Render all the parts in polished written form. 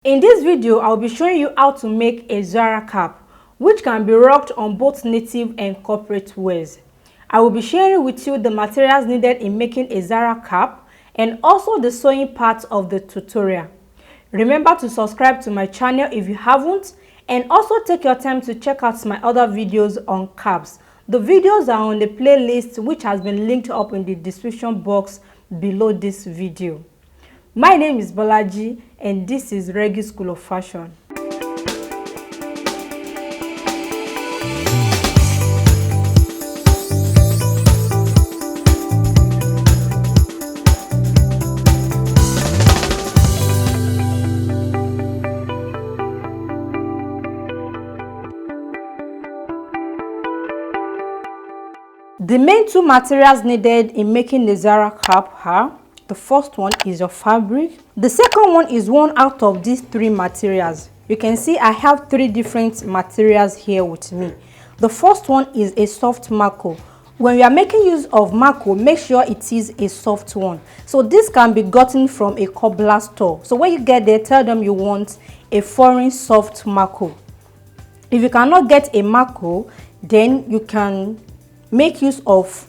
In this video, I'll be showing you how to make a Zara cap, which can be rocked on both native and corporate wears. I will be sharing with you the materials needed in making a Zara cap and also the sewing part of the tutorial. Remember to subscribe to my channel if you haven't, and also take your time to check out my other videos on caps. The videos are on the playlist which has been linked up in the description box below this video. My name is Bolaji and this is Regi School of Fashion. The main two materials needed in making the Zara cap are: the first one is your fabric. The second one is one out of these three materials. You can see I have three different materials here with me. The first one is a soft marco. When you are making use of marco, make sure it is a soft one. So this can be gotten from a cobbler store. So when you get there, tell them you want a foreign soft marco. If you cannot get a marco, then you can make use of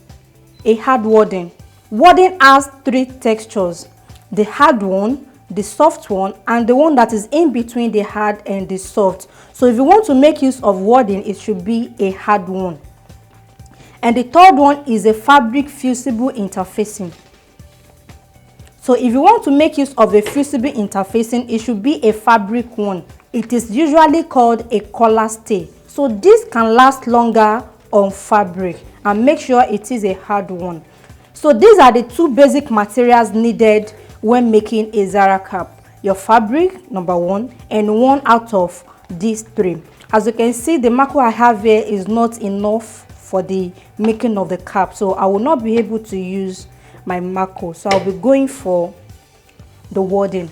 a hard wadding. Wadding has three textures: the hard one, the soft one, and the one that is in between the hard and the soft. So if you want to make use of wadding, it should be a hard one. And the third one is a fabric fusible interfacing. So if you want to make use of a fusible interfacing, it should be a fabric one. It is usually called a collar stay. So this can last longer on fabric, and make sure it is a hard one. So these are the two basic materials needed when making a Zara cap: your fabric, number one, and one out of these three. As you can see, the marco I have here is not enough for the making of the cap, so I will not be able to use my marco. So I'll be going for the wadding.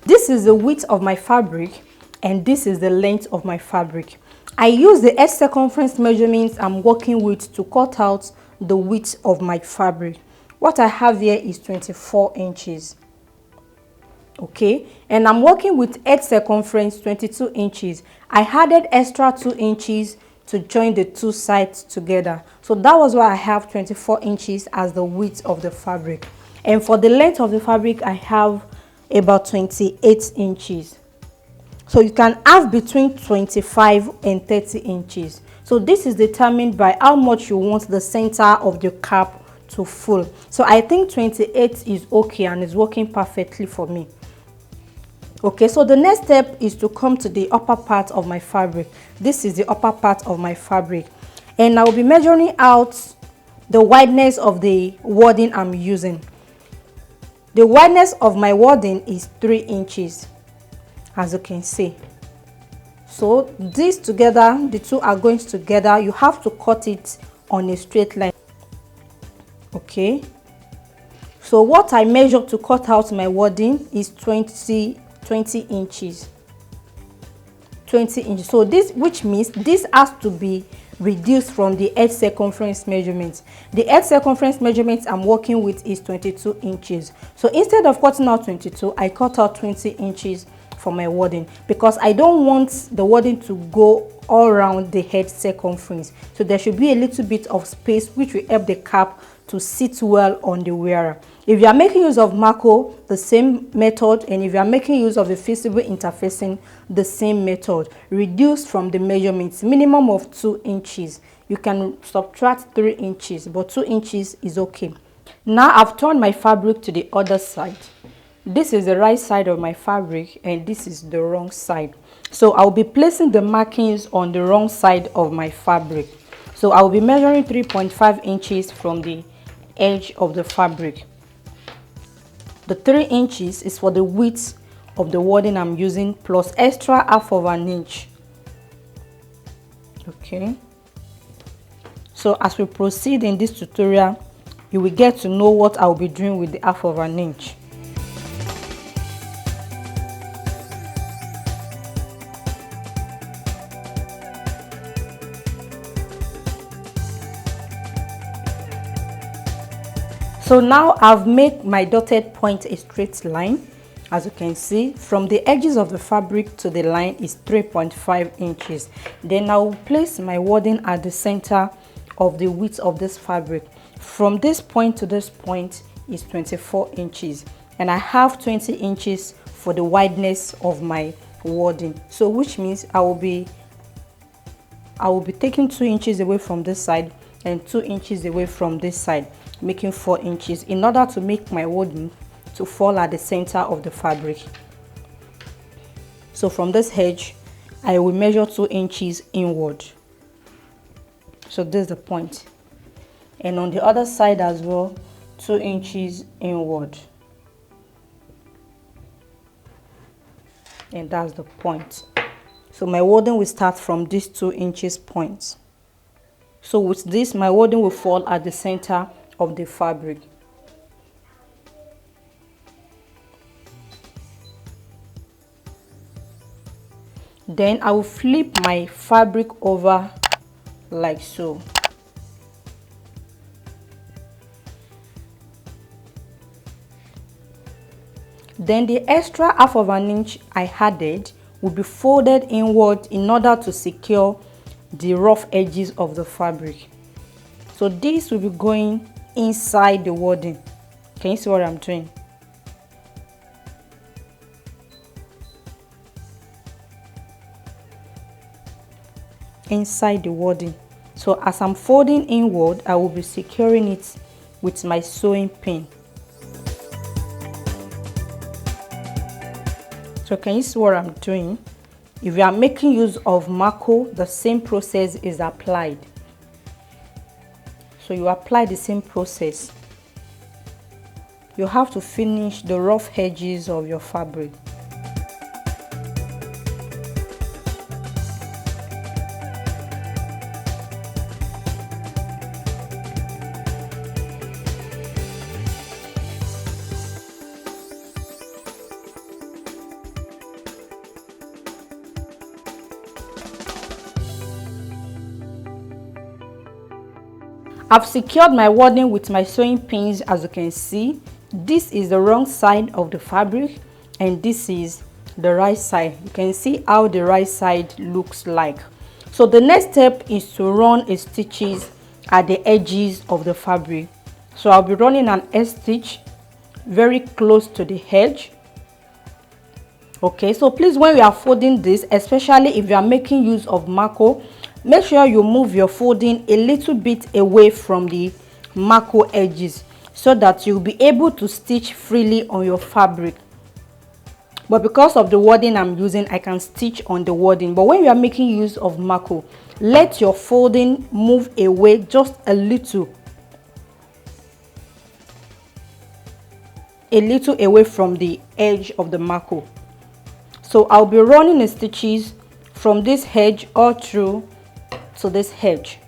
This is the width of my fabric and this is the length of my fabric. I use the edge circumference measurements I'm working with to cut out the width of my fabric. What I have here is 24 inches. Okay, and I'm working with edge circumference 22 inches. I added extra 2 inches to join the two sides together. So that was why I have 24 inches as the width of the fabric. And for the length of the fabric, I have about 28 inches. So you can have between 25 and 30 inches. So this is determined by how much you want the center of the cap to full. So I think 28 is okay and is working perfectly for me. Okay, so the next step is to come to the upper part of my fabric. This is the upper part of my fabric, and I will be measuring out the wideness of the wadding I'm using. The wideness of my wadding is 3 inches, as you can see. So these together, the two are going together. You have to cut it on a straight line. Okay, so what I measured to cut out my wadding is 20 inches. 20 inches. So this, which means this has to be reduced from the edge circumference measurement. The edge circumference measurement I'm working with is 22 inches. So instead of cutting out 22, I cut out 20 inches for my wadding, because I don't want the wadding to go all around the head circumference. So there should be a little bit of space which will help the cap to sit well on the wearer. If you are making use of marco, the same method, and if you are making use of the fusible interfacing, the same method. Reduce from the measurements, minimum of 2 inches. You can subtract 3 inches, but 2 inches is okay. Now I've turned my fabric to the other side. This is the right side of my fabric and this is the wrong side. So I'll be placing the markings on the wrong side of my fabric. So I'll be measuring 3.5 inches from the edge of the fabric. The 3 inches is for the width of the wadding I'm using, plus extra half of an inch. Okay, so as we proceed in this tutorial, you will get to know what I'll be doing with the half of an inch. So now I've made my dotted point a straight line, As you can see, from the edges of the fabric to the line is 3.5 inches. Then I will place my wadding at the center of the width of this fabric. From this point to this point is 24 inches, and I have 20 inches for the wideness of my wadding. So which means I will be taking 2 inches away from this side and 2 inches away from this side, making 4 inches in order to make my wadding to fall at the center of the fabric. So from this edge, I will measure 2 inches inward. So this is the point. And on the other side as well, 2 inches inward. And that's the point. So my wadding will start from these 2 inches points. So with this, my wadding will fall at the center of the fabric. Then I will flip my fabric over like so. Then the extra half of an inch I added will be folded inward in order to secure the rough edges of the fabric. So this will be going inside the wadding. Can you see what I'm doing? Inside the wadding. So as I'm folding inward, I will be securing it with my sewing pin. So can you see what I'm doing? If you are making use of Mako, the same process is applied. So you apply the same process. You have to finish the rough edges of your fabric. I've secured my wadding with my sewing pins. As you can see, this is the wrong side of the fabric and this is the right side. You can see how the right side looks like. So the next step is to run a stitches at the edges of the fabric. So I'll be running an edge stitch very close to the edge. Okay, so please, when we are folding this, especially if you are making use of Mako, make sure you move your folding a little bit away from the Mako edges so that you'll be able to stitch freely on your fabric. But because of the wadding I'm using, I can stitch on the wadding. But when you are making use of Mako, let your folding move away just a little away from the edge of the Mako. So I'll be running the stitches from this edge all through to this edge.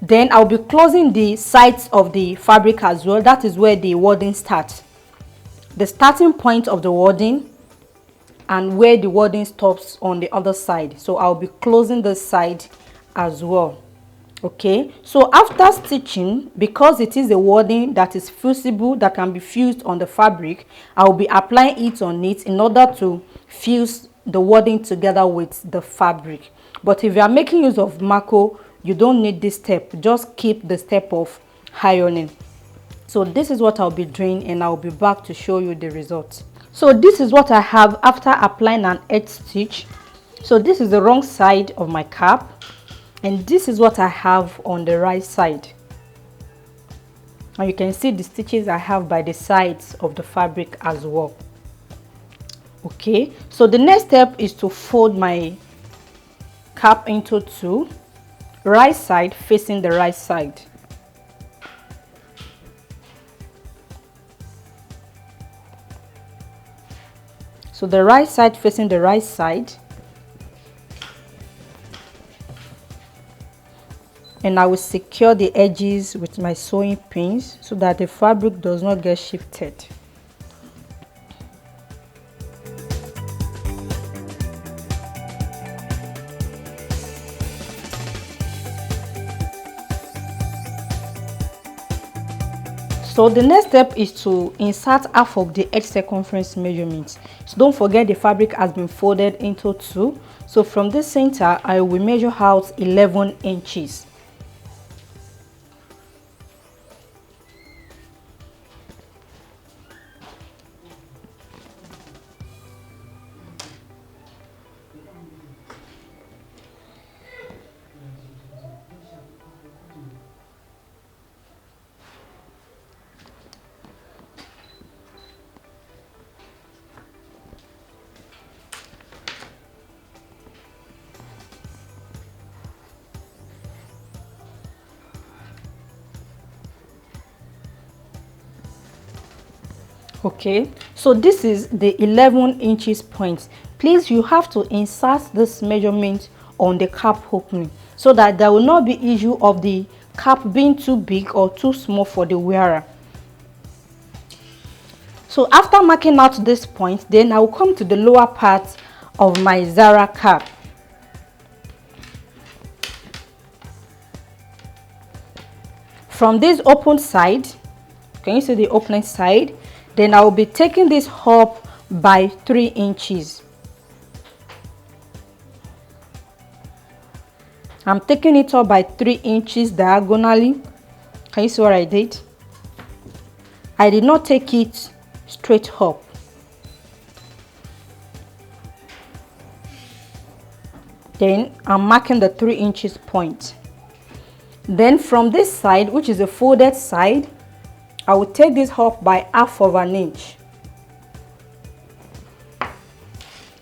Then I'll be closing the sides of the fabric as well. That is where the wadding starts, the starting point of the wadding and where the wadding stops on the other side. So I'll be closing this side as well. Okay, so after stitching, because it is a wadding that is fusible, that can be fused on the fabric, I'll be applying it on it in order to fuse the wadding together with the fabric. But if you are making use of Mako, you don't need this step. Just keep the step of ironing. So this is what I'll be doing, and I'll be back to show you the results. So this is what I have after applying an edge stitch. So this is the wrong side of my cap, and this is what I have on the right side. And you can see the stitches I have by the sides of the fabric as well. Okay, so the next step is to fold my cap into two, right side facing the right side. So the right side facing the right side, and I will secure the edges with my sewing pins so that the fabric does not get shifted. So the next step is to insert half of the edge circumference measurements. So don't forget the fabric has been folded into two. So from this center, I will measure out 11 inches. Okay, so this is the 11 inches point. Please, you have to insert this measurement on the cap opening so that there will not be issue of the cap being too big or too small for the wearer. So after marking out this point, then I will come to the lower part of my Zara cap. From this open side, can you see the opening side? Then I will be taking this up by 3 inches. I'm taking it up by 3 inches diagonally. Can you see what I did? I did not take it straight up. Then I'm marking the 3 inches point. Then from this side, which is a folded side, I will take this up by half of an inch.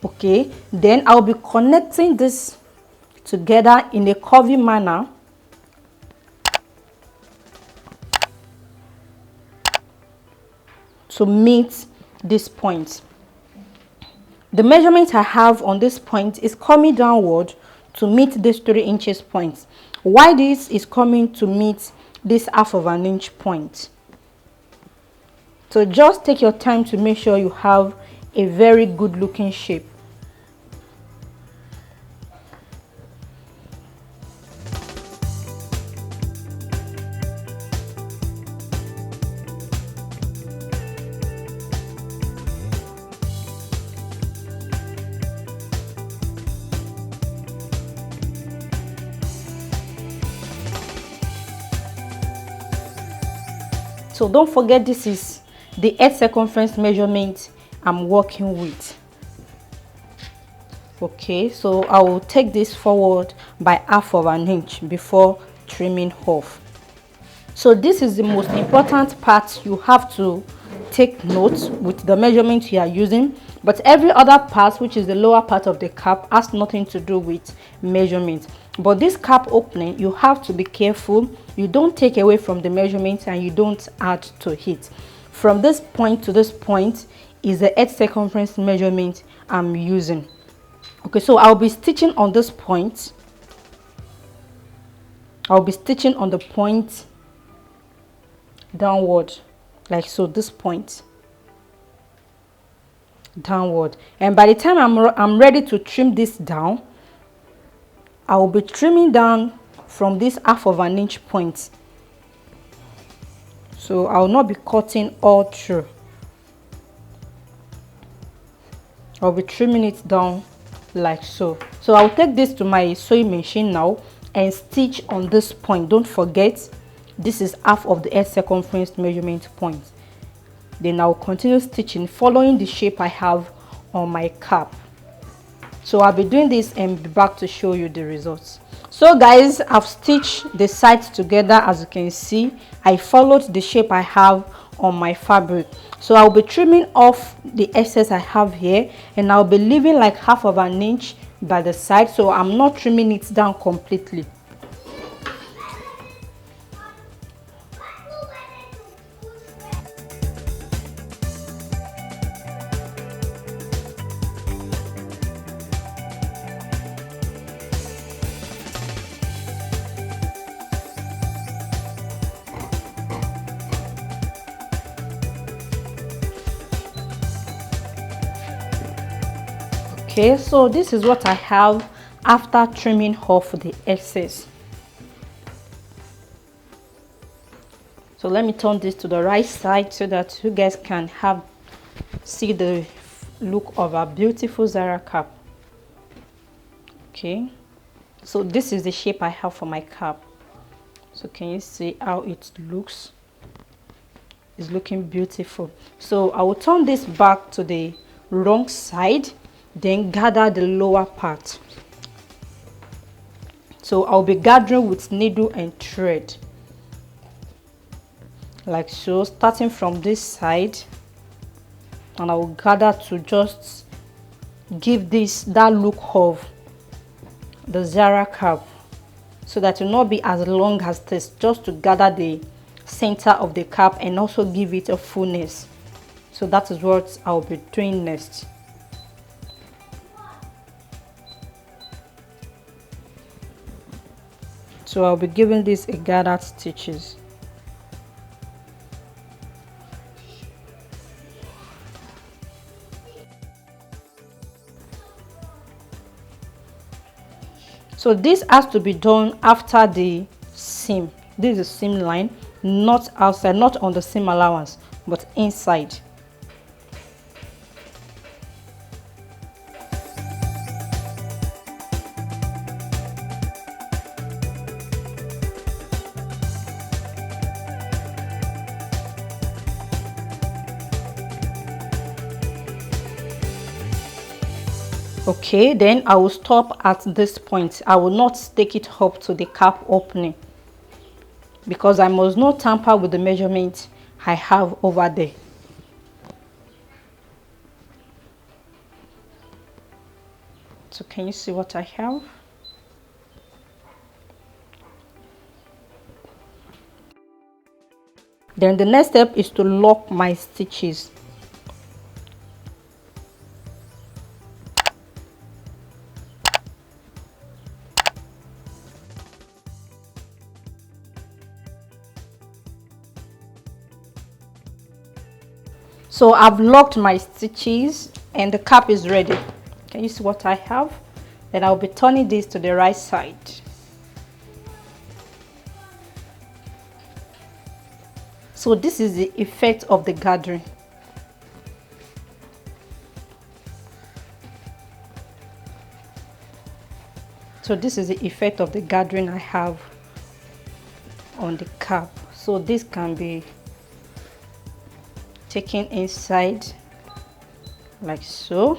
Okay, then I'll be connecting this together in a curvy manner to meet this point. The measurement I have on this point is coming downward to meet this 3 inches point. Why this is coming to meet this half of an inch point? So just take your time to make sure you have a very good looking shape. So don't forget, this is the edge circumference measurement I'm working with. Okay, so I will take this forward by half of an inch before trimming off. So this is the most important part. You have to take notes with the measurement you are using, but every other part, which is the lower part of the cap, has nothing to do with measurement. But this cap opening, you have to be careful. You don't take away from the measurement and you don't add to it. From this point to this point is the edge circumference measurement I'm using. Okay, so I'll be stitching on this point. I'll be stitching on the point downward, like so, this point downward. And by the time I'm ready to trim this down, I will be trimming down from this half of an inch point. So I will not be cutting all through. I'll be trimming it down like so. So I'll take this to my sewing machine now and stitch on this point. Don't forget, this is half of the edge circumference measurement point. Then I'll continue stitching following the shape I have on my cap. So I'll be doing this and be back to show you the results. So guys, I've stitched the sides together. As you can see, I followed the shape I have on my fabric. So I'll be trimming off the excess I have here, and I'll be leaving like half of an inch by the side, so I'm not trimming it down completely. Okay, so this is what I have after trimming off the excess. So let me turn this to the right side so that you guys can see the look of our beautiful Zara cap. Okay, so this is the shape I have for my cap. So can you see how it looks? It's looking beautiful. So I will turn this back to the wrong side, then gather the lower part. So I'll be gathering with needle and thread, like so, starting from this side, and I will gather to just give this that look of the Zara cap, so that it will not be as long as this, just to gather the center of the cap and also give it a fullness. So that is what I'll be doing next. So I'll be giving this a gathered stitches. So this has to be done after the seam. This is the seam line, not outside, not on the seam allowance, but inside. Okay, then I will stop at this point. I will not take it up to the cap opening, because I must not tamper with the measurement I have over there. So can you see what I have? Then the next step is to lock my stitches. So I've locked my stitches and the cap is ready. Can you see what I have? Then I'll be turning this to the right side. So this is the effect of the gathering. So this is the effect of the gathering I have on the cap. So this can be taken inside like so.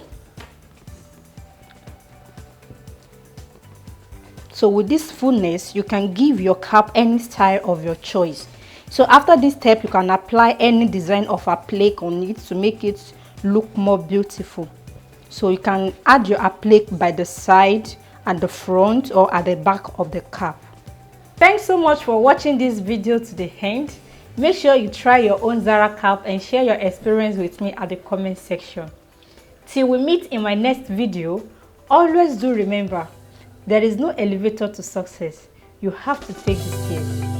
So with this fullness, you can give your cap any style of your choice. So after this step, you can apply any design of applique on it to make it look more beautiful. So you can add your applique by the side, at the front, or at the back of the cap. Thanks so much for watching this video to the end. Make sure you try your own Zara cap and share your experience with me at the comment section. Till we meet in my next video, always do remember, there is no elevator to success. You have to take the stairs.